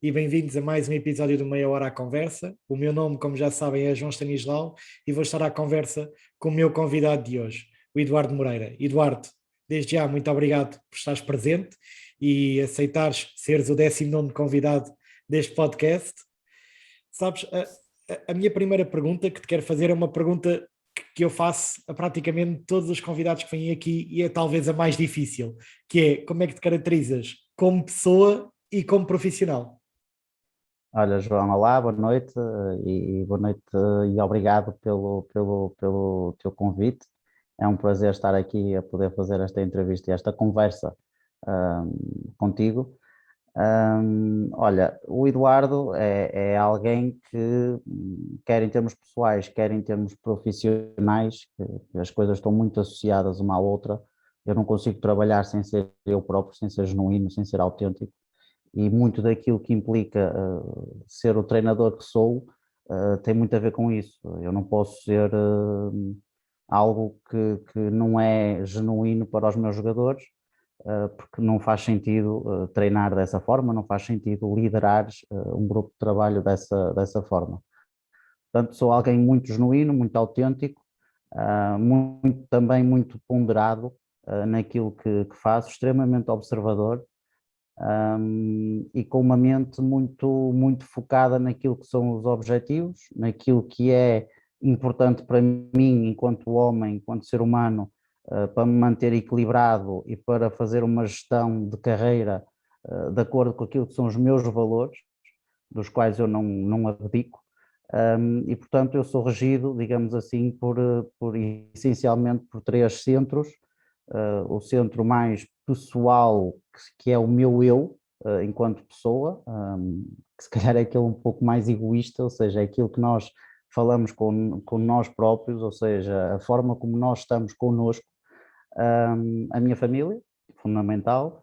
e bem-vindos a mais um episódio do Meia Hora à Conversa. O meu nome, como já sabem, é João Stanislau e vou estar à conversa com o meu convidado de hoje, o Eduardo Moreira. Eduardo, desde já, muito obrigado por estares presente e aceitares seres o 19º convidado deste podcast. Sabes, a minha primeira pergunta que te quero fazer é uma pergunta que eu faço a praticamente todos os convidados que vêm aqui e é talvez a mais difícil, que é como é que te caracterizas como pessoa e como profissional? Olha, João, olá, boa noite e boa noite e obrigado pelo teu convite. É um prazer estar aqui a poder fazer esta entrevista e esta conversa contigo. Olha, o Eduardo é alguém que, quer em termos pessoais, quer em termos profissionais, que as coisas estão muito associadas uma à outra. Eu não consigo trabalhar sem ser eu próprio, sem ser genuíno, sem ser autêntico e muito daquilo que implica ser o treinador que sou tem muito a ver com isso. Eu não posso ser algo que não é genuíno para os meus jogadores, porque não faz sentido treinar dessa forma, não faz sentido liderar um grupo de trabalho dessa forma. Portanto, sou alguém muito genuíno, muito autêntico, também muito ponderado naquilo que faço, extremamente observador, e com uma mente muito focada naquilo que são os objetivos, naquilo que é importante para mim enquanto homem, enquanto ser humano, para me manter equilibrado e para fazer uma gestão de carreira de acordo com aquilo que são os meus valores, dos quais eu não abdico. E portanto eu sou regido, digamos assim, por essencialmente por três centros. O centro mais pessoal, que é o meu eu, enquanto pessoa, que se calhar é aquele um pouco mais egoísta, ou seja, é aquilo que nós falamos com nós próprios, ou seja, a forma como nós estamos connosco, a minha família, fundamental,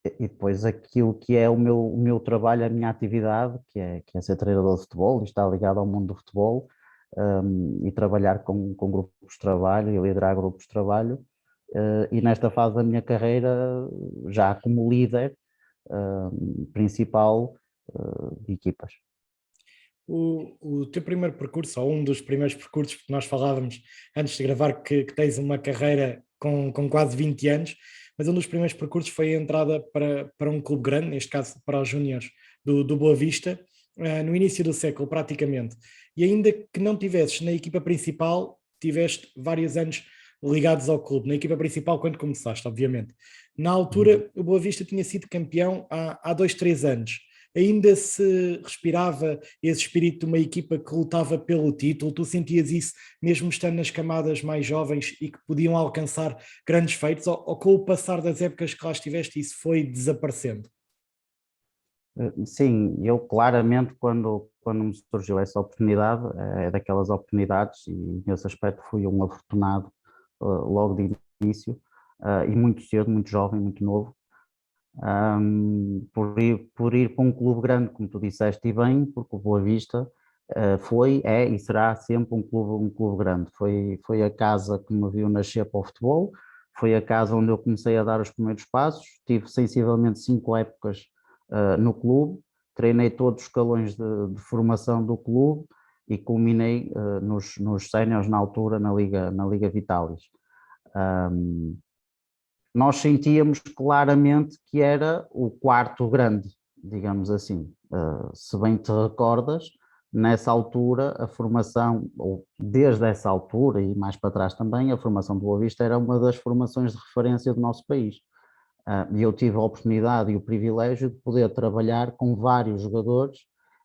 e depois aquilo que é o meu trabalho, a minha atividade, que é ser treinador de futebol, e estar ligado ao mundo do futebol, e trabalhar com grupos de trabalho e liderar grupos de trabalho. E nesta fase da minha carreira, já como líder principal de equipas. O teu primeiro percurso, ou um dos primeiros percursos, porque nós falávamos antes de gravar que tens uma carreira com quase 20 anos, mas um dos primeiros percursos foi a entrada para um clube grande, neste caso para os Júniores do Boa Vista, no início do século praticamente. E ainda que não tivesses na equipa principal, tiveste vários anos ligados ao clube, na equipa principal quando começaste, obviamente. Na Uhum. altura, o Boa Vista tinha sido campeão há 2, 3 anos. Ainda se respirava esse espírito de uma equipa que lutava pelo título? Tu sentias isso mesmo estando nas camadas mais jovens e que podiam alcançar grandes feitos? Ou com o passar das épocas que lá estiveste, isso foi desaparecendo? Sim, eu claramente, quando me surgiu essa oportunidade, é daquelas oportunidades, e nesse aspecto fui um afortunado logo de início, e muito cedo, muito jovem, muito novo, por ir para um clube grande, como tu disseste, e bem, porque o Boa Vista foi, é e será sempre um clube grande. Foi a casa que me viu nascer para o futebol, foi a casa onde eu comecei a dar os primeiros passos, tive sensivelmente 5 épocas no clube, treinei todos os escalões de formação do clube e culminei nos séniores na altura na Liga Vitalis. Um, Nós sentíamos claramente que era o quarto grande, digamos assim. Se bem te recordas, nessa altura a formação, ou desde essa altura e mais para trás também, a formação do Boa Vista era uma das formações de referência do nosso país. E eu tive a oportunidade e o privilégio de poder trabalhar com vários jogadores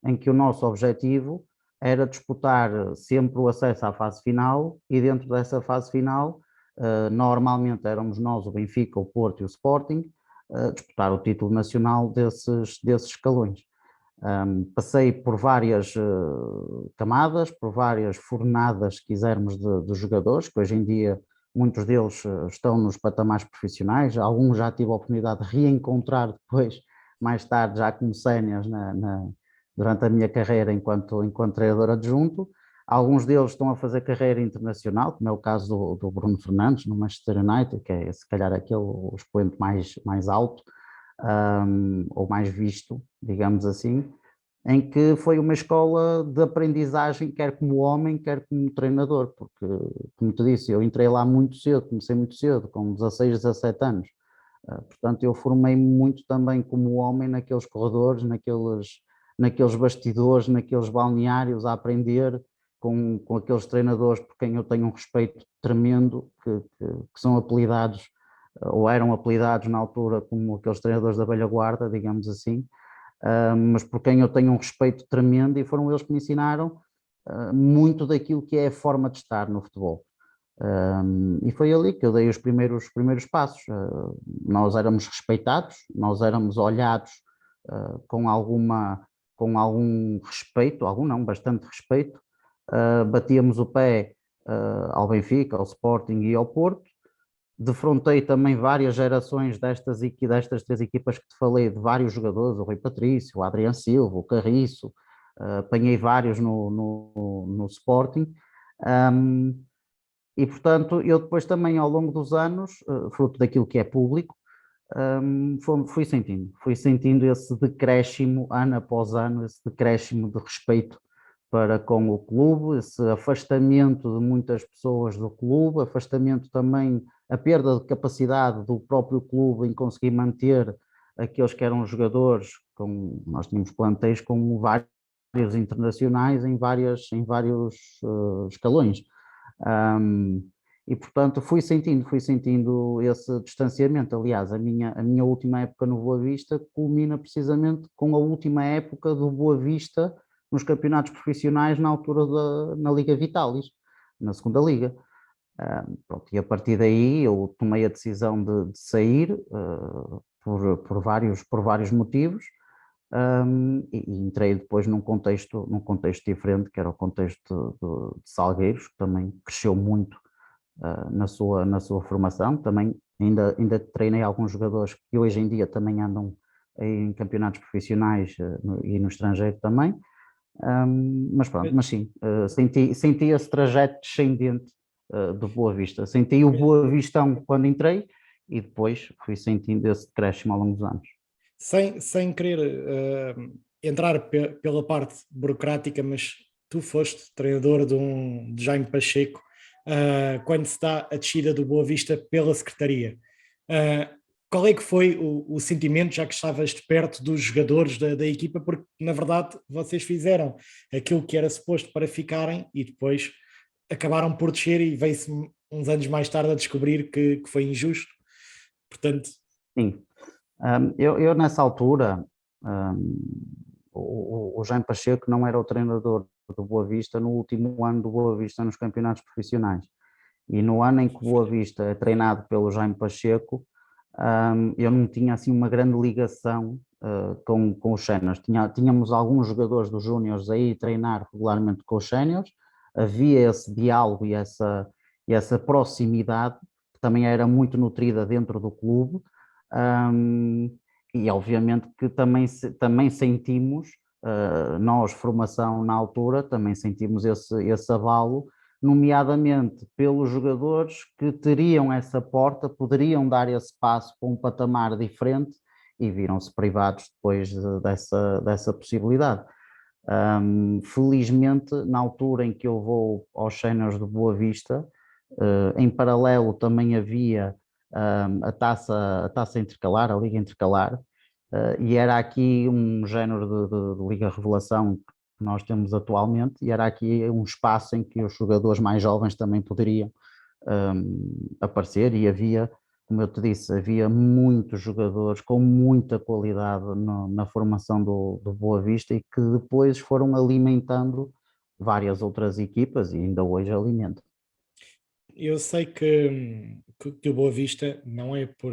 em que o nosso objetivo era disputar sempre o acesso à fase final e dentro dessa fase final, normalmente éramos nós, o Benfica, o Porto e o Sporting, disputar o título nacional desses escalões. Passei por várias camadas, por várias fornadas, se quisermos, de jogadores, que hoje em dia muitos deles estão nos patamares profissionais, alguns já tive a oportunidade de reencontrar depois, mais tarde, já como séniores durante a minha carreira enquanto treinador adjunto. Alguns deles estão a fazer carreira internacional, como é o caso do Bruno Fernandes, no Manchester United, que é se calhar aquele o expoente mais alto. ou mais visto, digamos assim, em que foi uma escola de aprendizagem, quer como homem, quer como treinador, porque, como te disse, eu entrei lá muito cedo, comecei muito cedo, com 16, 17 anos. Portanto, eu formei-me muito também como homem naqueles corredores, naqueles bastidores, naqueles balneários, a aprender com aqueles treinadores por quem eu tenho um respeito tremendo, que são apelidados, ou eram apelidados na altura como aqueles treinadores da velha guarda, digamos assim, mas por quem eu tenho um respeito tremendo, e foram eles que me ensinaram muito daquilo que é a forma de estar no futebol. E foi ali que eu dei os primeiros passos. Nós éramos respeitados, nós éramos olhados com algum respeito, algum não, bastante respeito. Batíamos o pé ao Benfica, ao Sporting e ao Porto. Defrontei também várias gerações destas três equipas que te falei, de vários jogadores, o Rui Patrício, o Adriano Silva, o Carriço, apanhei vários no Sporting. E, portanto, eu depois também, ao longo dos anos, fruto daquilo que é público, fui sentindo esse decréscimo, ano após ano, esse decréscimo de respeito para com o clube, esse afastamento de muitas pessoas do clube, afastamento também, a perda de capacidade do próprio clube em conseguir manter aqueles que eram jogadores, nós tínhamos plantéis com vários internacionais em vários escalões. E portanto fui sentindo esse distanciamento. Aliás, a minha última época no Boa Vista culmina precisamente com a última época do Boa Vista nos campeonatos profissionais na altura na Liga Vitalis, na segunda Liga. Pronto, e a partir daí eu tomei a decisão de sair por vários motivos. E entrei depois num contexto diferente, que era o contexto de Salgueiros, que também cresceu muito na sua formação. Também ainda treinei alguns jogadores que hoje em dia também andam em campeonatos profissionais e no estrangeiro também. Mas pronto, mas sim, senti esse trajeto descendente do Boa Vista. Senti o Boa Vistão quando entrei e depois fui sentindo esse decréscimo ao longo dos anos. Sem querer entrar pela parte burocrática, mas tu foste treinador de Jaime Pacheco quando se dá a descida do Boa Vista pela Secretaria. Qual é que foi o sentimento, já que estavas de perto dos jogadores da equipa, porque na verdade vocês fizeram aquilo que era suposto para ficarem e depois acabaram por descer e veio-se uns anos mais tarde a descobrir que foi injusto. Portanto... Sim. Eu nessa altura, o Jaime Pacheco não era o treinador do Boa Vista no último ano do Boa Vista nos campeonatos profissionais. E no ano em que o Boa Vista é treinado pelo Jaime Pacheco, eu não tinha assim uma grande ligação com os séniores. Tínhamos alguns jogadores dos júniores aí treinar regularmente com os séniores, havia esse diálogo e essa proximidade, que também era muito nutrida dentro do clube. E obviamente que também sentimos, nós, formação na altura, também sentimos esse avalo, nomeadamente pelos jogadores que teriam essa porta, poderiam dar esse passo para um patamar diferente e viram-se privados depois dessa possibilidade. Felizmente, na altura em que eu vou aos séniores do Boa Vista, em paralelo também havia a taça intercalar, a Liga Intercalar, e era aqui um género de Liga Revelação que nós temos atualmente, e era aqui um espaço em que os jogadores mais jovens também poderiam aparecer, e havia, como eu te disse, havia muitos jogadores com muita qualidade na formação do Boa Vista e que depois foram alimentando várias outras equipas e ainda hoje alimentam. Eu sei que o Boa Vista não é por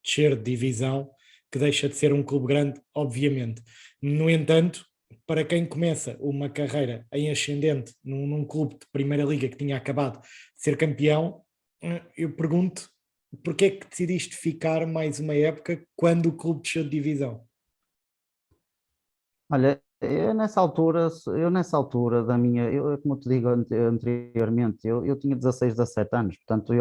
descer de divisão que deixa de ser um clube grande, obviamente. No entanto, para quem começa uma carreira em ascendente num clube de Primeira Liga que tinha acabado de ser campeão, eu pergunto porque é que decidiste ficar mais uma época quando o clube desceu de divisão? Olha, eu nessa altura como eu te digo anteriormente, eu tinha 16, 17 anos, portanto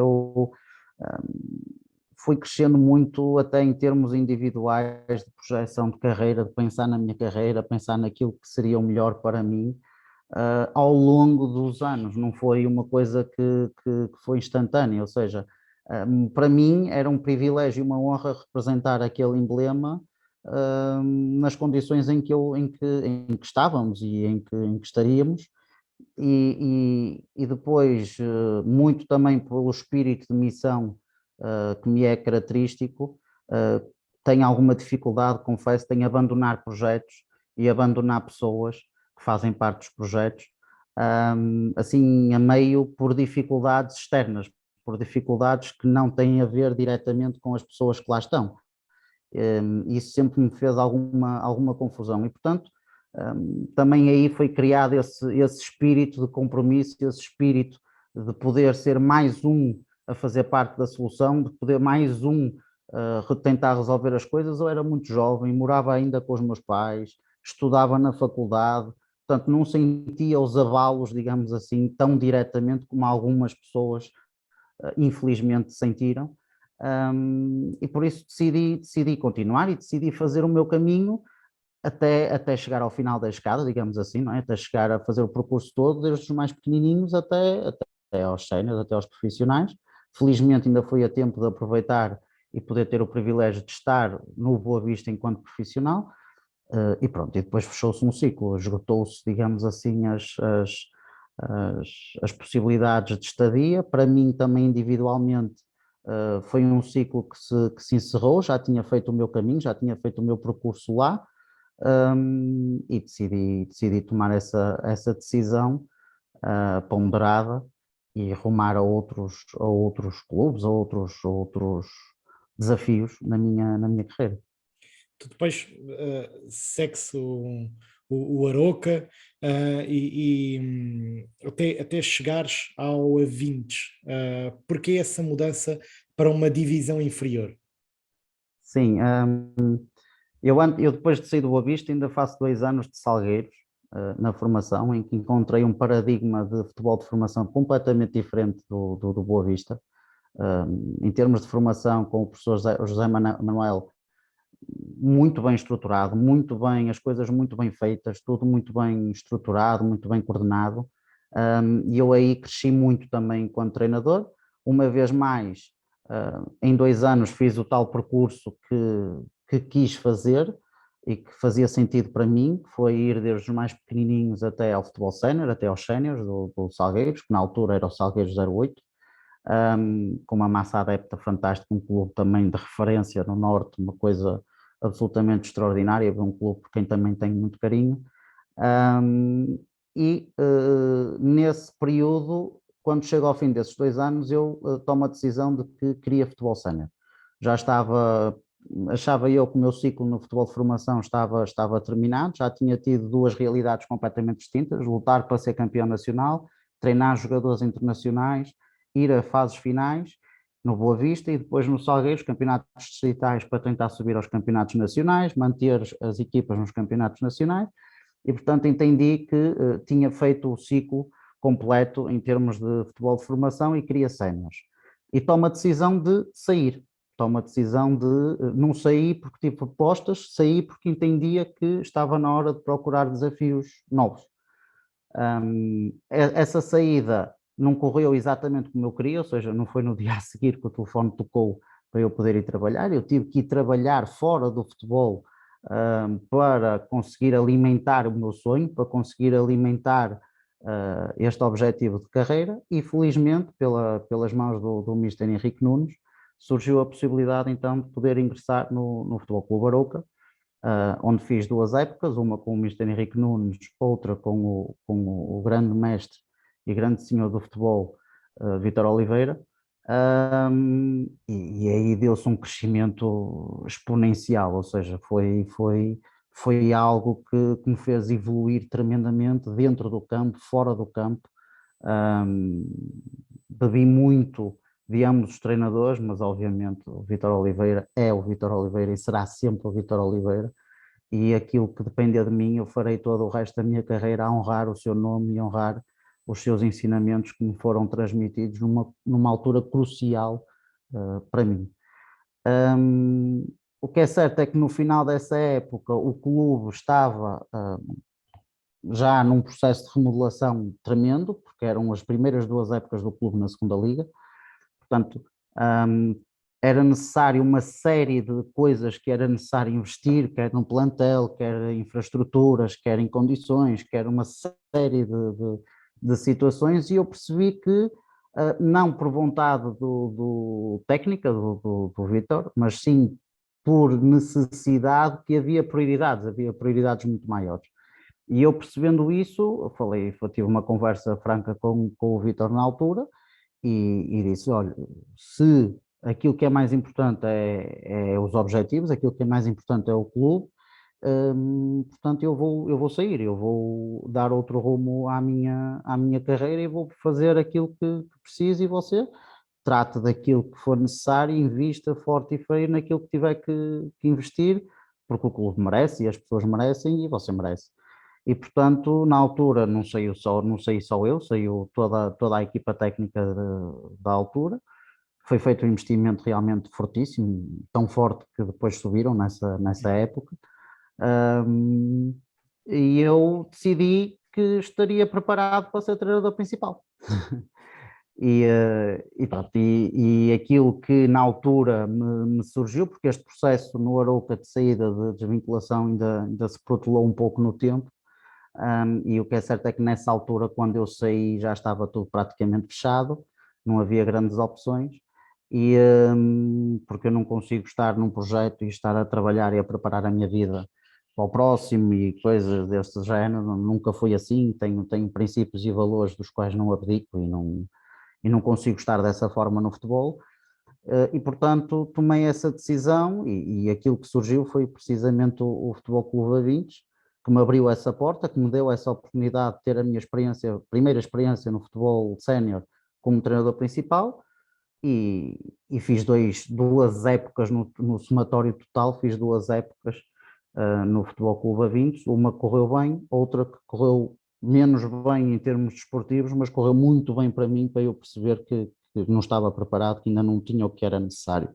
fui crescendo muito até em termos individuais de projeção de carreira, de pensar na minha carreira, pensar naquilo que seria o melhor para mim, ao longo dos anos, não foi uma coisa que foi instantânea, ou seja, para mim era um privilégio e uma honra representar aquele emblema nas condições em que estávamos e em que estaríamos, e depois, muito também pelo espírito de missão que me é característico, tenho alguma dificuldade, confesso, em abandonar projetos e abandonar pessoas que fazem parte dos projetos, assim a meio por dificuldades externas, por dificuldades que não têm a ver diretamente com as pessoas que lá estão. Isso sempre me fez alguma confusão e, portanto, também aí foi criado esse espírito de compromisso, esse espírito de poder ser mais um a fazer parte da solução, de poder mais um tentar resolver as coisas. Eu era muito jovem, morava ainda com os meus pais, estudava na faculdade, portanto não sentia os abalos, digamos assim, tão diretamente como algumas pessoas infelizmente sentiram, e por isso decidi continuar e decidi fazer o meu caminho até chegar ao final da escada, digamos assim, não é? Até chegar a fazer o percurso todo, desde os mais pequenininhos até aos séniores, até aos profissionais. Felizmente ainda fui a tempo de aproveitar e poder ter o privilégio de estar no Boa Vista enquanto profissional, e pronto, e depois fechou-se um ciclo, esgotou-se, digamos assim, as possibilidades de estadia. Para mim também individualmente foi um ciclo que se encerrou, já tinha feito o meu caminho, já tinha feito o meu percurso lá, e decidi tomar essa decisão ponderada e rumar a outros clubes, a outros desafios na minha carreira. Tu depois segue-se o Aroca até chegares ao Avintes. Porquê essa mudança para uma divisão inferior? Sim, eu depois de sair do Boa Vista ainda faço 2 anos de Salgueiros, na formação, em que encontrei um paradigma de futebol de formação completamente diferente do Boa Vista. Em termos de formação, com o professor José Manuel, muito bem estruturado, muito bem, as coisas muito bem feitas, tudo muito bem estruturado, muito bem coordenado, e eu aí cresci muito também enquanto treinador. Uma vez mais, em 2 anos fiz o tal percurso que quis fazer e que fazia sentido para mim, que foi ir desde os mais pequenininhos até ao futebol sénior, até aos séniores do Salgueiros, que na altura era o Salgueiros 08, com uma massa adepta fantástica, um clube também de referência no Norte, uma coisa absolutamente extraordinária, um clube por quem também tenho muito carinho. Nesse período, quando chego ao fim desses 2 anos, eu tomo a decisão de que queria futebol sénior. Já achava eu que o meu ciclo no futebol de formação estava terminado, já tinha tido duas realidades completamente distintas: lutar para ser campeão nacional, treinar jogadores internacionais, ir a fases finais no Boa Vista e depois no Salgueiros, campeonatos distritais para tentar subir aos campeonatos nacionais, manter as equipas nos campeonatos nacionais, e portanto entendi que tinha feito o ciclo completo em termos de futebol de formação e queria séniores. E tomo a decisão de sair. Tomo a decisão de não sair porque tive propostas, sair porque entendia que estava na hora de procurar desafios novos. Essa saída não correu exatamente como eu queria, ou seja, não foi no dia a seguir que o telefone tocou para eu poder ir trabalhar. Eu tive que ir trabalhar fora do futebol para conseguir alimentar o meu sonho, para conseguir alimentar este objetivo de carreira, e felizmente pelas mãos do Mister Henrique Nunes surgiu a possibilidade então de poder ingressar no Futebol Clube Arouca, onde fiz 2 épocas, uma com o Mister Henrique Nunes, outra com o grande mestre e grande senhor do futebol, Vítor Oliveira, e aí deu-se um crescimento exponencial, ou seja, foi algo que me fez evoluir tremendamente dentro do campo, fora do campo. Bebi muito de ambos os treinadores, mas obviamente o Vítor Oliveira é o Vítor Oliveira e será sempre o Vítor Oliveira, e aquilo que depender de mim eu farei todo o resto da minha carreira a honrar o seu nome e honrar os seus ensinamentos que me foram transmitidos numa altura crucial para mim. O que é certo é que no final dessa época o clube estava já num processo de remodelação tremendo, porque eram as primeiras 2 épocas do clube na segunda liga, portanto era necessário uma série de coisas que era necessário investir, quer no plantel, quer em infraestruturas, quer em condições, quer uma série de situações, e eu percebi que, não por vontade do técnica, do Vítor, mas sim por necessidade, que havia prioridades muito maiores. E eu percebendo isso, eu tive uma conversa franca com o Vítor na altura, e disse, olha, se aquilo que é mais importante é os objetivos, aquilo que é mais importante é o clube, portanto eu vou sair, eu vou dar outro rumo à minha carreira e vou fazer aquilo que preciso, e você trate daquilo que for necessário, invista forte e feio naquilo que tiver que investir, porque o clube merece e as pessoas merecem e você merece. E, portanto, na altura não saí só eu, saiu toda a equipa técnica da altura. Foi feito um investimento realmente fortíssimo, tão forte que depois subiram nessa época. Um, e eu decidi que estaria preparado para ser treinador principal. E pronto, e aquilo que na altura me surgiu, porque este processo no Arouca de saída, de desvinculação, ainda se protelou um pouco no tempo. E o que é certo é que nessa altura, quando eu saí, já estava tudo praticamente fechado, não havia grandes opções, e porque eu não consigo estar num projeto e estar a trabalhar e a preparar a minha vida para o próximo e coisas deste género, nunca foi assim, tenho princípios e valores dos quais não abdico, e não consigo estar dessa forma no futebol. E portanto tomei essa decisão, e aquilo que surgiu foi precisamente o Futebol Clube A20, que me abriu essa porta, que me deu essa oportunidade de ter a minha primeira experiência no futebol sénior como treinador principal, e fiz 2 épocas no somatório total, fiz 2 épocas no Futebol Clube A20, uma correu bem, outra que correu menos bem em termos desportivos, mas correu muito bem para mim, para eu perceber que não estava preparado, que ainda não tinha o que era necessário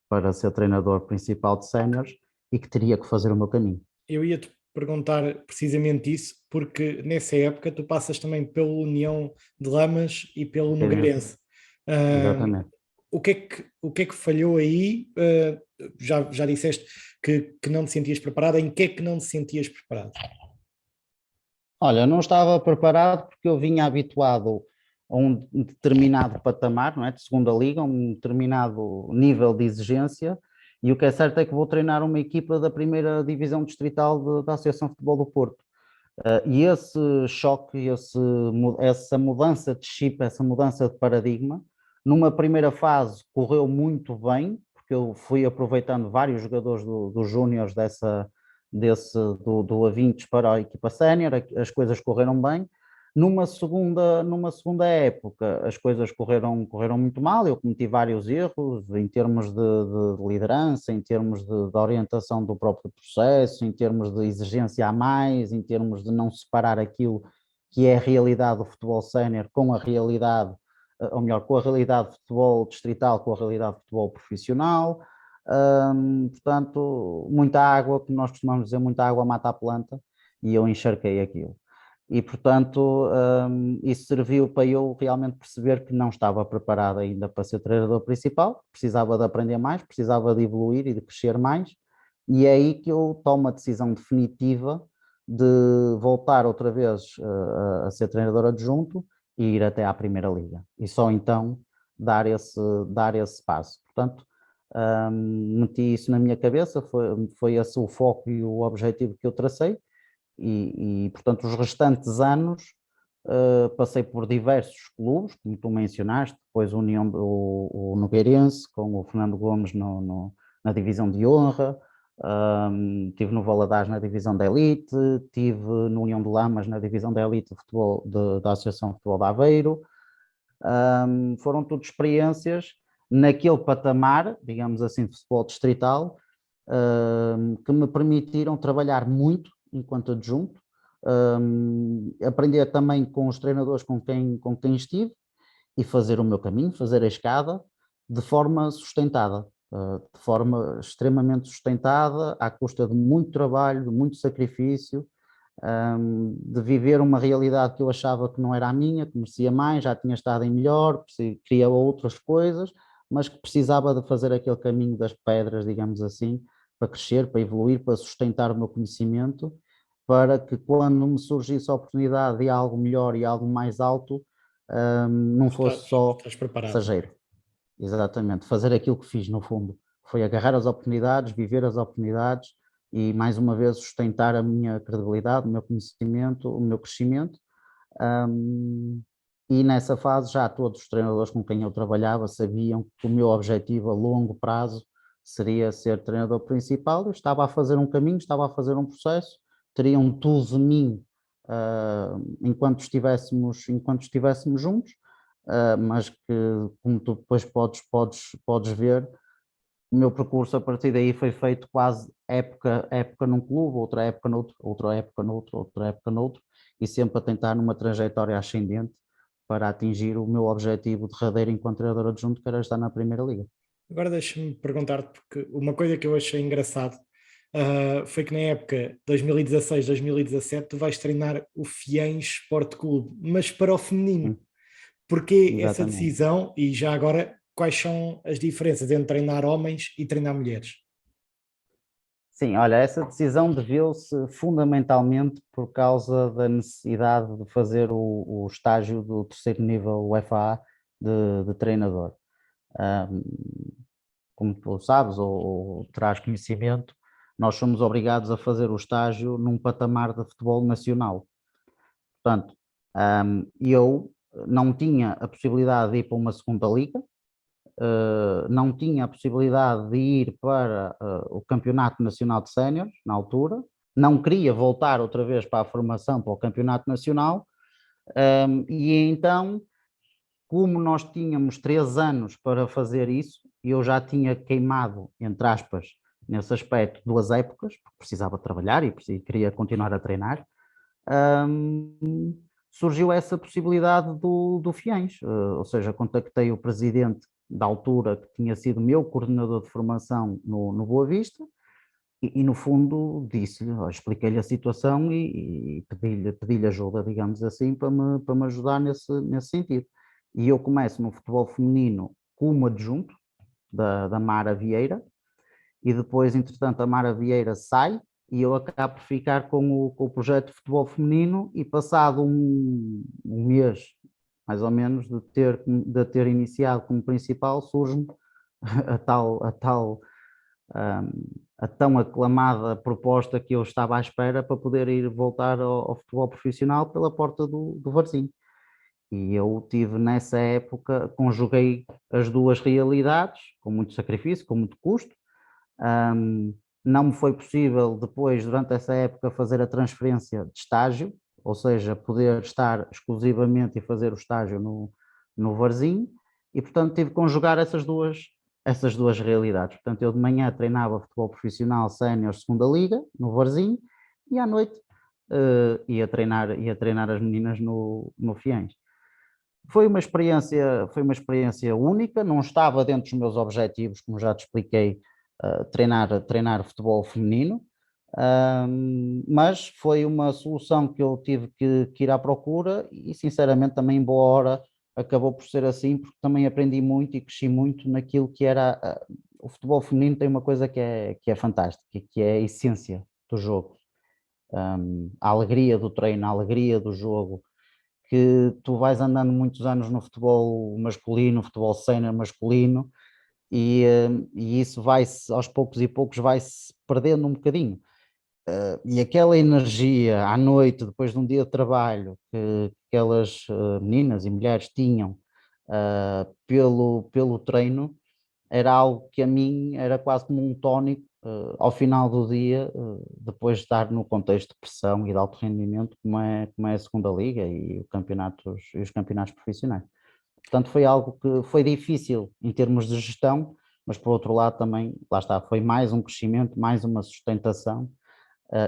para ser treinador principal de séniores, e que teria que fazer o meu caminho. Eu ia-te perguntar precisamente isso, porque nessa época tu passas também pelo União de Lamas e pelo Nogueirense. Ah, Exatamente. o que é que falhou aí? Já disseste que não te sentias preparado. Em que é que não te sentias preparado? Olha, não estava preparado porque eu vinha habituado a um determinado patamar, não é, de segunda liga, um determinado nível de exigência, e o que é certo é que vou treinar uma equipa da primeira divisão distrital da Associação de Futebol do Porto. E esse choque, essa mudança de chip, essa mudança de paradigma, numa primeira fase correu muito bem, porque eu fui aproveitando vários jogadores dos Júniores do A20 para a equipa sénior, as coisas correram bem. Numa segunda época, as coisas correram muito mal, eu cometi vários erros em termos de liderança, em termos de orientação do próprio processo, em termos de exigência a mais, em termos de não separar aquilo que é a realidade do futebol sénior com a realidade, ou melhor, com a realidade de futebol distrital, com a realidade de futebol profissional. Portanto, muita água, como nós costumamos dizer, muita água mata a planta, e eu encharquei aquilo. E, portanto, isso serviu para eu realmente perceber que não estava preparado ainda para ser treinador principal, precisava de aprender mais, precisava de evoluir e de crescer mais, e é aí que eu tomo a decisão definitiva de voltar outra vez a ser treinador adjunto e ir até à Primeira Liga. E só então dar esse passo. Portanto, meti isso na minha cabeça, foi esse o foco e o objetivo que eu tracei, e portanto, os restantes anos passei por diversos clubes, como tu mencionaste, depois o Nogueirense, com o Fernando Gomes na divisão de honra, tive no Valadares na divisão da elite, tive no União de Lamas na divisão da elite de futebol, da Associação de Futebol de Aveiro. Foram tudo experiências naquele patamar, digamos assim, de futebol distrital, que me permitiram trabalhar muito enquanto adjunto, aprender também com os treinadores com quem estive, e fazer o meu caminho, fazer a escada de forma sustentada. de forma extremamente sustentada, à custa de muito trabalho, de muito sacrifício, de viver uma realidade que eu achava que não era a minha, que merecia mais, já tinha estado em melhor, queria outras coisas, mas que precisava de fazer aquele caminho das pedras, digamos assim, para crescer, para evoluir, para sustentar o meu conhecimento, para que quando me surgisse a oportunidade de algo melhor e algo mais alto, não fosse só Estás preparado. passageiro. Exatamente, fazer aquilo que fiz no fundo, foi agarrar as oportunidades, viver as oportunidades e mais uma vez sustentar a minha credibilidade, o meu conhecimento, o meu crescimento. E nessa fase já todos os treinadores com quem eu trabalhava sabiam que o meu objetivo a longo prazo seria ser treinador principal. Eu estava a fazer um caminho, estava a fazer um processo, teriam tudo de mim enquanto estivéssemos juntos, mas que, como tu depois podes ver, o meu percurso a partir daí foi feito quase época num clube, outra época noutro, outra época noutro, outra época noutro, e sempre a tentar numa trajetória ascendente para atingir o meu objetivo derradeiro enquanto treinador adjunto, que era estar na Primeira Liga. Agora deixa-me perguntar-te, porque uma coisa que eu achei engraçado foi que na época 2016-2017 tu vais treinar o Fiens Sport Clube, mas para o feminino. Sim, Porquê essa exatamente. decisão e já agora quais são as diferenças entre treinar homens e treinar mulheres? Sim, olha, essa decisão deveu-se fundamentalmente por causa da necessidade de fazer o estágio do terceiro nível UFA de treinador. Um, Como tu sabes ou terás conhecimento, nós somos obrigados a fazer o estágio num patamar de futebol nacional. Portanto, eu não tinha a possibilidade de ir para uma segunda liga, não tinha a possibilidade de ir para o Campeonato Nacional de Séniores, na altura, não queria voltar outra vez para a formação, para o Campeonato Nacional, e então, como nós tínhamos 3 anos para fazer isso, eu já tinha queimado, entre aspas, nesse aspecto, 2 épocas, porque precisava trabalhar e queria continuar a treinar, surgiu essa possibilidade do Fiens, ou seja, contactei o presidente da altura, que tinha sido meu coordenador de formação no Boa Vista, e no fundo disse-lhe, expliquei-lhe a situação e pedi-lhe ajuda, digamos assim, para me ajudar nesse sentido. E eu começo no futebol feminino como adjunto da Mara Vieira, e depois, entretanto, a Mara Vieira sai e eu acabo por ficar com o projeto de futebol feminino, e passado um mês, mais ou menos, de ter iniciado como principal, surge-me a tão aclamada proposta que eu estava à espera para poder ir voltar ao futebol profissional pela porta do Varzim. E eu tive nessa época, conjuguei as duas realidades, com muito sacrifício, com muito custo. Não me foi possível depois, durante essa época, fazer a transferência de estágio, ou seja, poder estar exclusivamente e fazer o estágio no Varzim, e portanto tive que conjugar essas duas realidades. Portanto, eu de manhã treinava futebol profissional sénior segunda liga, no Varzim, e à noite ia treinar as meninas no Fiens. Foi uma experiência única, não estava dentro dos meus objetivos, como já te expliquei, treinar futebol feminino, mas foi uma solução que eu tive que ir à procura, e sinceramente também boa hora acabou por ser assim, porque também aprendi muito e cresci muito naquilo que era o futebol feminino. Tem uma coisa que é fantástica, que é a essência do jogo, a alegria do treino, a alegria do jogo, que tu vais andando muitos anos no futebol masculino, futebol sénior masculino, e isso vai-se, aos poucos e poucos, vai-se perdendo um bocadinho. E aquela energia à noite, depois de um dia de trabalho, que aquelas meninas e mulheres tinham pelo treino, era algo que a mim era quase como um tónico ao final do dia, depois de estar no contexto de pressão e de alto rendimento, como é a segunda liga e os campeonatos profissionais. Portanto, foi algo que foi difícil em termos de gestão, mas por outro lado também, lá está, foi mais um crescimento, mais uma sustentação,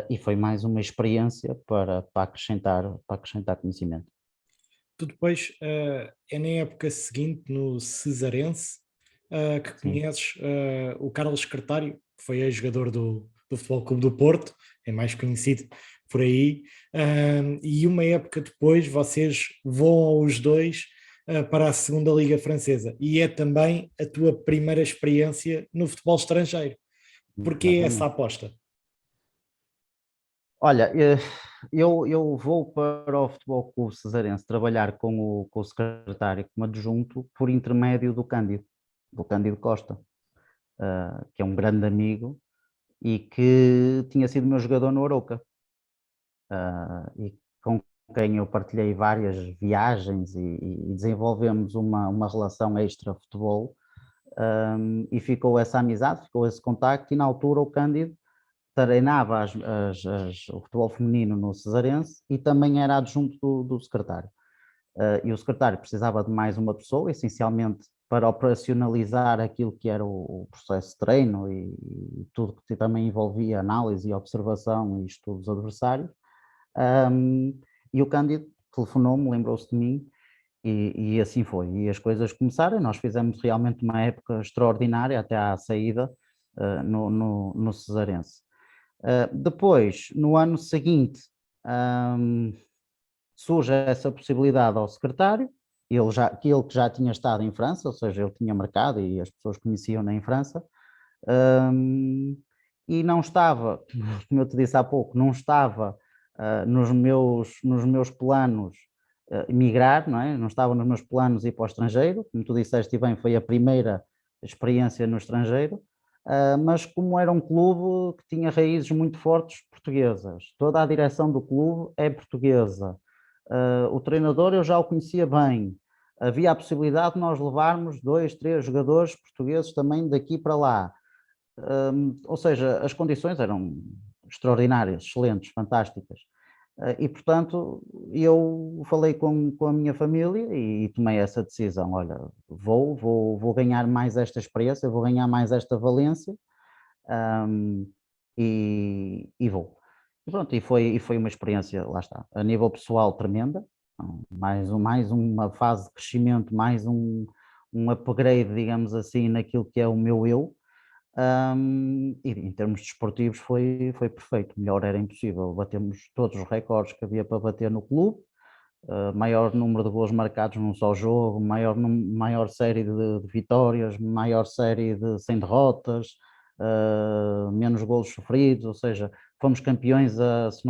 e foi mais uma experiência para acrescentar conhecimento. Tu depois, é na época seguinte, no Cesarense, que sim. conheces o Carlos Secretário, que foi ex-jogador do Futebol Clube do Porto, é mais conhecido por aí, e uma época depois vocês voam os dois para a segunda Liga Francesa, e é também a tua primeira experiência no futebol estrangeiro. Porquê essa Exatamente. aposta? Olha, eu vou para o Futebol Clube Cesarense trabalhar com o secretário como adjunto por intermédio do Cândido Costa, que é um grande amigo e que tinha sido meu jogador no Arouca, e com quem eu partilhei várias viagens e desenvolvemos uma relação extra-futebol, e ficou essa amizade, ficou esse contacto, e na altura o Cândido treinava o futebol feminino no Cesarense e também era adjunto do secretário. E o secretário precisava de mais uma pessoa, essencialmente para operacionalizar aquilo que era o processo de treino e tudo que também envolvia análise e observação e estudos adversários. E o Cândido telefonou-me, lembrou-se de mim e assim foi. E as coisas começaram, nós fizemos realmente uma época extraordinária até à saída no Cesarense. Depois, no ano seguinte, surge essa possibilidade ao secretário, ele que já tinha estado em França, ou seja, ele tinha marcado e as pessoas conheciam-no em França, e não estava, como eu te disse há pouco, não estava nos meus planos migrar, não é? Não estava nos meus planos ir para o estrangeiro, como tu disseste bem, foi a primeira experiência no estrangeiro, mas como era um clube que tinha raízes muito fortes portuguesas, toda a direção do clube é portuguesa, o treinador eu já o conhecia bem, havia a possibilidade de nós levarmos 2, 3 jogadores portugueses também daqui para lá. Ou seja, as condições eram extraordinárias, excelentes, fantásticas. E, portanto, eu falei com a minha família e tomei essa decisão. Olha, vou ganhar mais esta experiência, vou ganhar mais esta valência, e vou. E pronto, e foi uma experiência, lá está, a nível pessoal tremenda, mais uma fase de crescimento, mais um upgrade, digamos assim, naquilo que é o meu eu. E em termos desportivos foi perfeito, melhor era impossível. Batemos todos os recordes que havia para bater no clube, maior número de gols marcados num só jogo, maior série de vitórias, maior série sem derrotas, menos golos sofridos, ou seja, fomos campeões se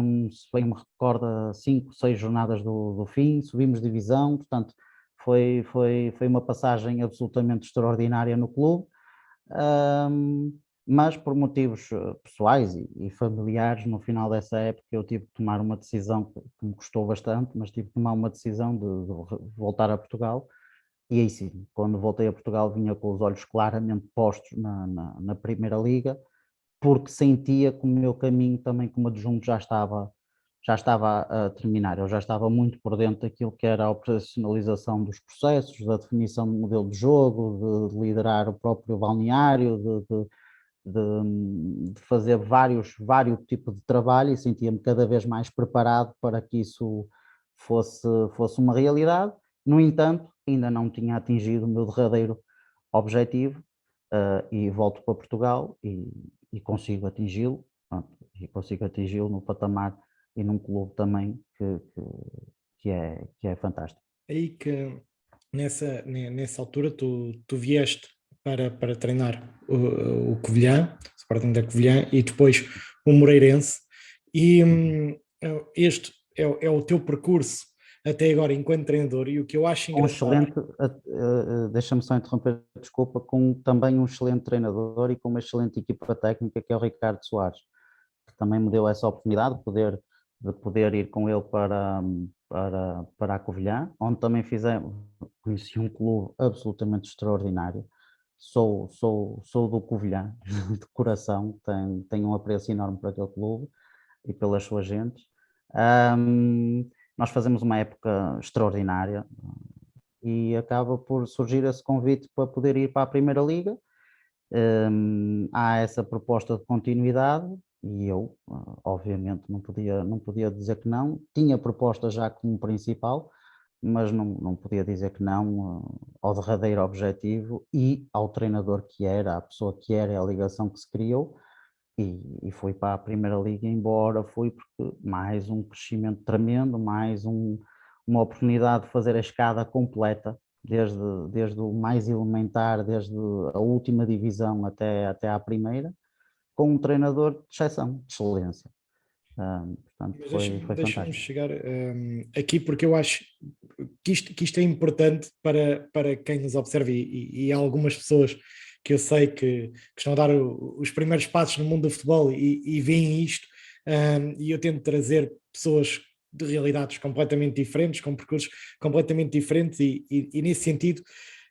bem me recordo, a 5, 6 jornadas do fim, subimos divisão, portanto foi uma passagem absolutamente extraordinária no clube. Mas por motivos pessoais e familiares, no final dessa época eu tive que tomar uma decisão que me custou bastante, mas tive que tomar uma decisão de voltar a Portugal. E aí sim, quando voltei a Portugal vinha com os olhos claramente postos na Primeira Liga, porque sentia que o meu caminho também como adjunto já estava a terminar. Eu já estava muito por dentro daquilo que era a operacionalização dos processos, da definição do modelo de jogo, de liderar o próprio balneário, de fazer vários tipos de trabalho, e sentia-me cada vez mais preparado para que isso fosse uma realidade. No entanto, ainda não tinha atingido o meu derradeiro objetivo, e volto para Portugal e consigo atingi-lo, pronto, e consigo atingi-lo no patamar e num clube também que é fantástico. Aí que nessa altura tu vieste para treinar o Covilhã, o Sporting da Covilhã, e depois o Moreirense, e este é o teu percurso até agora enquanto treinador, e o que eu acho Um engraçado. excelente, deixa-me só interromper, desculpa, com também um excelente treinador e com uma excelente equipa técnica que é o Ricardo Soares, que também me deu essa oportunidade de poder ir com ele para a Covilhã, onde também conheci um clube absolutamente extraordinário. Sou do Covilhã, de coração, tenho um apreço enorme por aquele clube e pelas suas gentes. Nós fazemos uma época extraordinária e acaba por surgir esse convite para poder ir para a Primeira Liga. Há essa proposta de continuidade e eu, obviamente, não podia dizer que não. Tinha proposta já como principal, mas não podia dizer que não ao derradeiro objetivo e ao treinador que era, à pessoa que era, a ligação que se criou, e fui para a Primeira Liga, embora fui porque mais um crescimento tremendo, uma oportunidade de fazer a escada completa, desde o mais elementar, desde a última divisão até à primeira, com um treinador de exceção, de excelência. Portanto, Mas foi deixa-me fantástico. chegar aqui, porque eu acho que isto é importante para quem nos observa, e há algumas pessoas que eu sei que estão a dar os primeiros passos no mundo do futebol e veem isto, e eu tento trazer pessoas de realidades completamente diferentes, com percursos completamente diferentes, e nesse sentido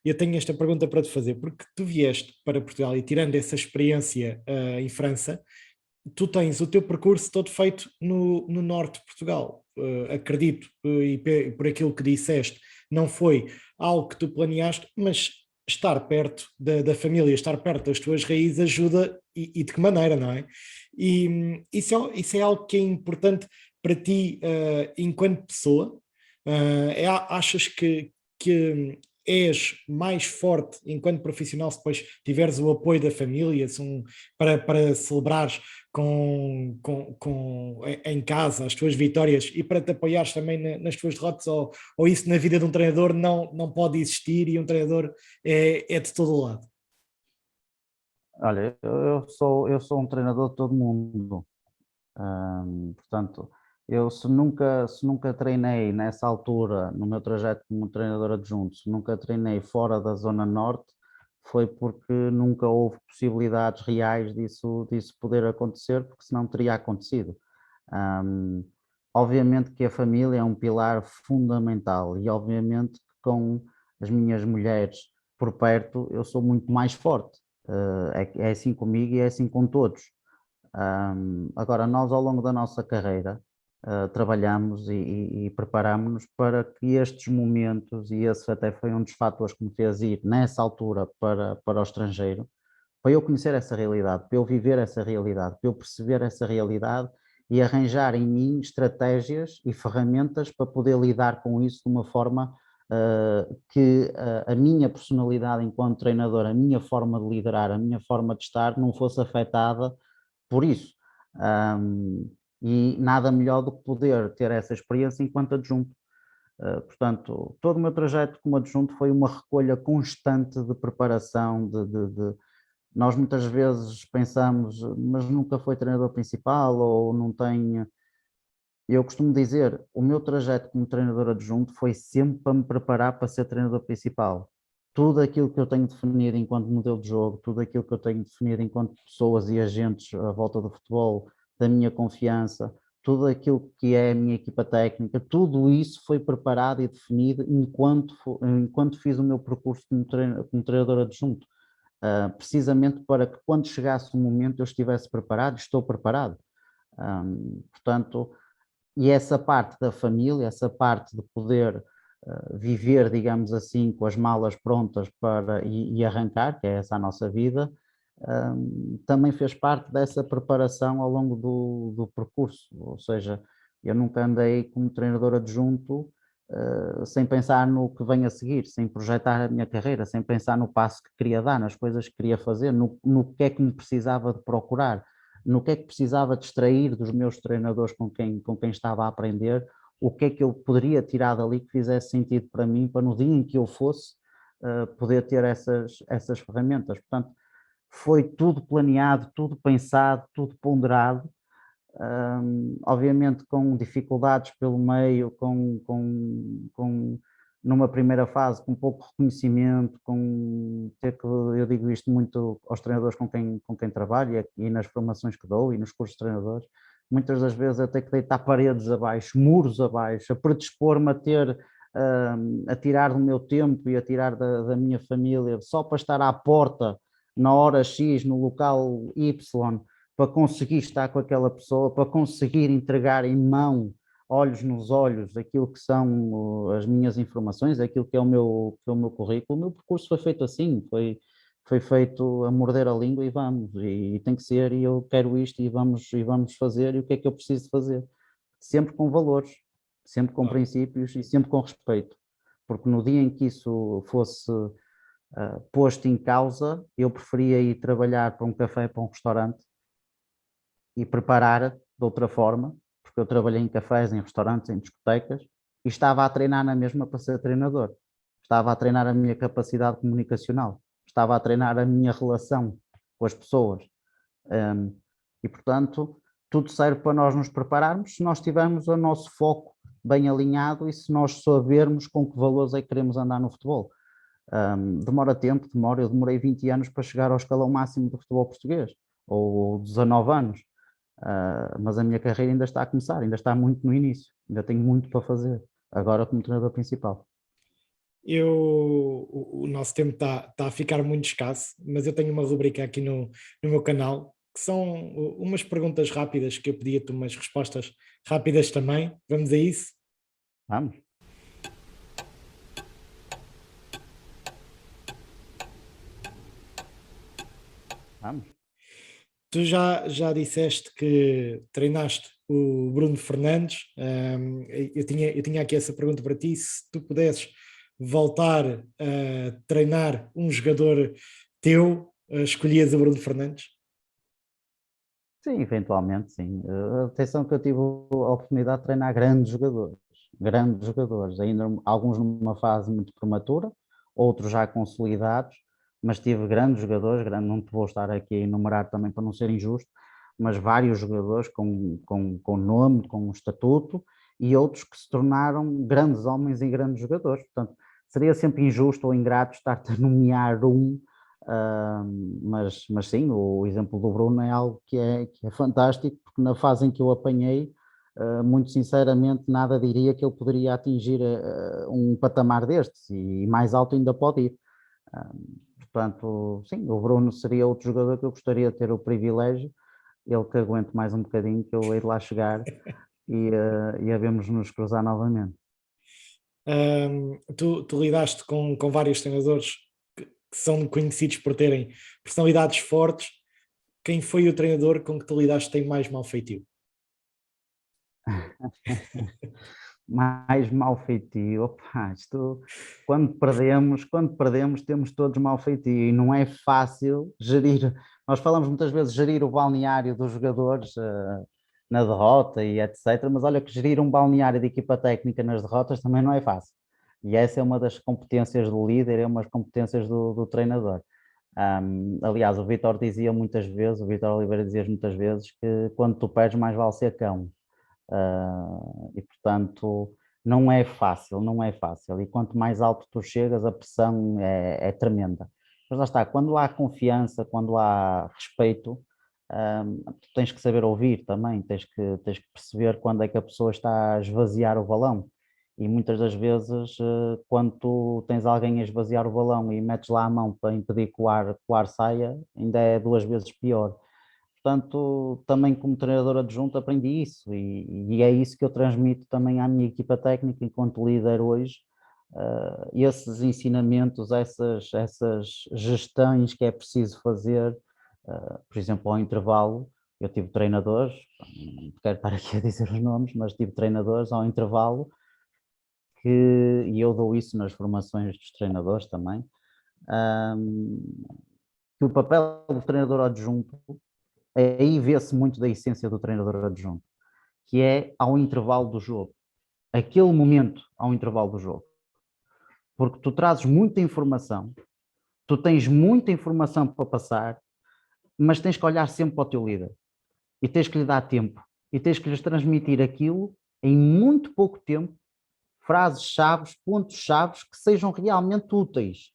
eu tenho esta pergunta para te fazer, porque tu vieste para Portugal e, tirando essa experiência em França, tu tens o teu percurso todo feito no norte de Portugal. Acredito, e por aquilo que disseste, não foi algo que tu planeaste, mas estar perto da família, estar perto das tuas raízes ajuda, e de que maneira, não é? E isso é algo que é importante para ti, enquanto pessoa. Achas que és mais forte enquanto profissional se depois tiveres o apoio da família, para celebrares em casa as tuas vitórias, e para te apoiares também nas tuas derrotas, ou isso na vida de um treinador não pode existir, e um treinador é de todo o lado? Olha, eu sou um treinador de todo mundo. Portanto, eu se nunca treinei nessa altura, no meu trajeto como treinador adjunto, se nunca treinei fora da Zona Norte, foi porque nunca houve possibilidades reais disso poder acontecer, porque senão teria acontecido. Ahm, Obviamente que a família é um pilar fundamental e obviamente que com as minhas mulheres por perto eu sou muito mais forte. É assim comigo e é assim com todos. Agora, nós ao longo da nossa carreira trabalhamos e preparamos-nos para que estes momentos, e esse até foi um dos fatores que me fez ir nessa altura para o estrangeiro, para eu conhecer essa realidade, para eu viver essa realidade, para eu perceber essa realidade e arranjar em mim estratégias e ferramentas para poder lidar com isso de uma forma que a minha personalidade enquanto treinador, a minha forma de liderar, a minha forma de estar não fosse afetada por isso. E nada melhor do que poder ter essa experiência enquanto adjunto. Portanto, todo o meu trajeto como adjunto foi uma recolha constante de preparação, nós muitas vezes pensamos, mas nunca foi treinador principal ou não tem. Eu costumo dizer, o meu trajeto como treinador adjunto foi sempre para me preparar para ser treinador principal. Tudo aquilo que eu tenho definido enquanto modelo de jogo, tudo aquilo que eu tenho definido enquanto pessoas e agentes à volta do futebol, da minha confiança, tudo aquilo que é a minha equipa técnica, tudo isso foi preparado e definido enquanto fiz o meu percurso como treinador adjunto, precisamente para que quando chegasse o momento eu estivesse preparado, estou preparado. Portanto, e essa parte da família, essa parte de poder viver, digamos assim, com as malas prontas e arrancar, que é essa a nossa vida, também fez parte dessa preparação ao longo do percurso. Ou seja, eu nunca andei como treinador adjunto sem pensar no que vem a seguir, sem projetar a minha carreira, sem pensar no passo que queria dar, nas coisas que queria fazer, no que é que me precisava de procurar, no que é que precisava de extrair dos meus treinadores com quem estava a aprender, o que é que eu poderia tirar dali que fizesse sentido para mim, para no dia em que eu fosse poder ter essas ferramentas. Portanto, foi tudo planeado, tudo pensado, tudo ponderado, obviamente com dificuldades pelo meio, numa primeira fase com pouco reconhecimento, eu digo isto muito aos treinadores com quem trabalho e nas formações que dou e nos cursos de treinadores, muitas das vezes eu tenho que deitar paredes abaixo, muros abaixo, a predispor-me a tirar do meu tempo e a tirar da minha família só para estar à porta na hora X, no local Y, para conseguir estar com aquela pessoa, para conseguir entregar em mão, olhos nos olhos, aquilo que são as minhas informações, aquilo que é o meu currículo. O meu percurso foi feito assim, foi feito a morder a língua e vamos, e tem que ser, e eu quero isto, e vamos fazer, e o que é que eu preciso fazer? Sempre com valores, sempre com Claro. princípios e sempre com respeito. porque no dia em que isso fosse posto em causa, eu preferia ir trabalhar para um café, para um restaurante e preparar de outra forma, porque eu trabalhei em cafés, em restaurantes, em discotecas e estava a treinar na mesma para ser treinador. Estava a treinar a minha capacidade comunicacional, estava a treinar a minha relação com as pessoas. E, portanto, tudo serve para nós nos prepararmos se nós tivermos o nosso foco bem alinhado e se nós sabermos com que valores é que queremos andar no futebol. Demora tempo, eu demorei 20 anos para chegar ao escalão máximo do futebol português, ou 19 anos, mas a minha carreira ainda está a começar, ainda está muito no início, ainda tenho muito para fazer, agora como treinador principal. O nosso tempo está a ficar muito escasso, mas eu tenho uma rubrica aqui no meu canal, que são umas perguntas rápidas que eu pedia-te umas respostas rápidas também. Vamos a isso? Vamos? Vamos? Tu já disseste que treinaste o Bruno Fernandes. Eu tinha aqui essa pergunta para ti: se tu pudesses voltar a treinar um jogador teu, escolhias o Bruno Fernandes? Sim, eventualmente, sim. Atenção que eu tive a oportunidade de treinar grandes jogadores, ainda alguns numa fase muito prematura, outros já consolidados, mas tive grandes jogadores, não te vou estar aqui a enumerar também para não ser injusto, mas vários jogadores com nome, com estatuto, e outros que se tornaram grandes homens e grandes jogadores. Portanto, seria sempre injusto ou ingrato estar-te a nomear um. Mas sim, o exemplo do Bruno é algo que é fantástico, porque na fase em que eu apanhei, muito sinceramente, nada diria que ele poderia atingir um patamar destes e mais alto ainda pode ir. Portanto, sim, o Bruno seria outro jogador que eu gostaria de ter o privilégio, ele que aguente mais um bocadinho, que eu hei de lá chegar e havemos nos cruzar novamente. Tu lidaste com vários treinadores que são conhecidos por terem personalidades fortes. Quem foi o treinador com que tu lidaste que tem mais mal feitio? Mais mal feitio, opa, isto, quando perdemos temos todos mal feitio e não é fácil gerir, nós falamos muitas vezes gerir o balneário dos jogadores na derrota e etc, mas olha que gerir um balneário de equipa técnica nas derrotas também não é fácil, e essa é uma das competências do líder, é uma das competências do treinador. Aliás, o Vítor Oliveira dizia muitas vezes que quando tu perdes mais vale ser cão. E portanto não é fácil, não é fácil. E quanto mais alto tu chegas, a pressão é tremenda. Mas lá está, quando há confiança, quando há respeito, tu tens que saber ouvir também, tens que perceber quando é que a pessoa está a esvaziar o balão. E muitas das vezes, quando tu tens alguém a esvaziar o balão e metes lá a mão para impedir que o ar saia, ainda é duas vezes pior. Portanto, também como treinador adjunto aprendi isso e é isso que eu transmito também à minha equipa técnica enquanto líder hoje, esses ensinamentos, essas gestões que é preciso fazer, por exemplo, ao intervalo, eu tive treinadores, não quero estar aqui a dizer os nomes, mas tive treinadores ao intervalo e eu dou isso nas formações dos treinadores também, que o papel do treinador adjunto aí vê-se muito da essência do treinador adjunto, que é ao intervalo do jogo. Aquele momento ao intervalo do jogo. Porque tu trazes muita informação, tu tens muita informação para passar, mas tens que olhar sempre para o teu líder. E tens que lhe dar tempo. E tens que lhes transmitir aquilo em muito pouco tempo, frases-chave, pontos-chave que sejam realmente úteis.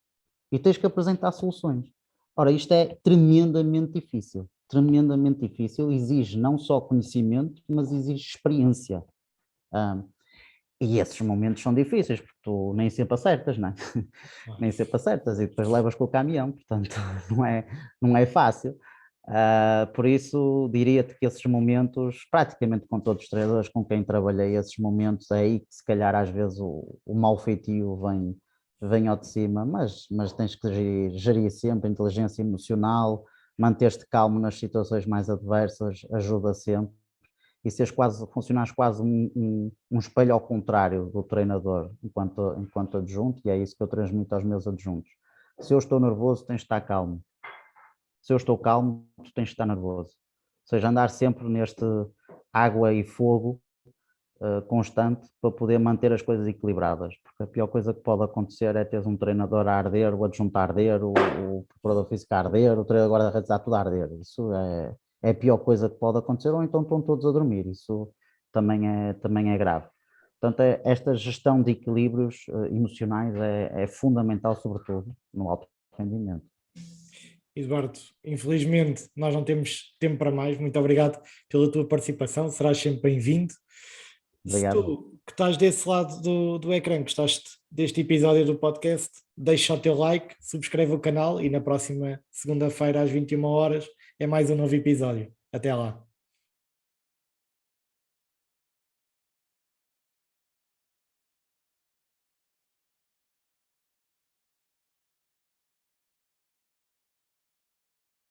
E tens que apresentar soluções. Ora, isto é tremendamente difícil, exige não só conhecimento, mas exige experiência. E esses momentos são difíceis, porque tu nem sempre acertas, não é? Nem sempre acertas e depois levas com o caminhão, portanto não é fácil. Por isso diria-te que esses momentos, praticamente com todos os treinadores com quem trabalhei, esses momentos é aí que se calhar às vezes o mau feitio vem ao de cima, mas tens que gerir sempre a inteligência emocional, manter-te calmo nas situações mais adversas, ajuda sempre. e funcionares quase um espelho ao contrário do treinador enquanto adjunto, e é isso que eu transmito aos meus adjuntos. Se eu estou nervoso, tens de estar calmo. Se eu estou calmo, tu tens de estar nervoso. Ou seja, andar sempre neste água e fogo constante para poder manter as coisas equilibradas, porque a pior coisa que pode acontecer é teres um treinador a arder, o adjunto a arder, o preparador físico a arder, o treinador de guarda-redes a tudo a arder. Isso é a pior coisa que pode acontecer, ou então estão todos a dormir. Isso também é grave. Portanto, esta gestão de equilíbrios emocionais é fundamental, sobretudo no alto rendimento. Eduardo, infelizmente nós não temos tempo para mais. Muito obrigado pela tua participação, serás sempre bem-vindo. Se Obrigado. tu que estás desse lado do ecrã, gostaste deste episódio do podcast, deixa o teu like, subscreve o canal e na próxima segunda-feira às 21 horas é mais um novo episódio. Até lá.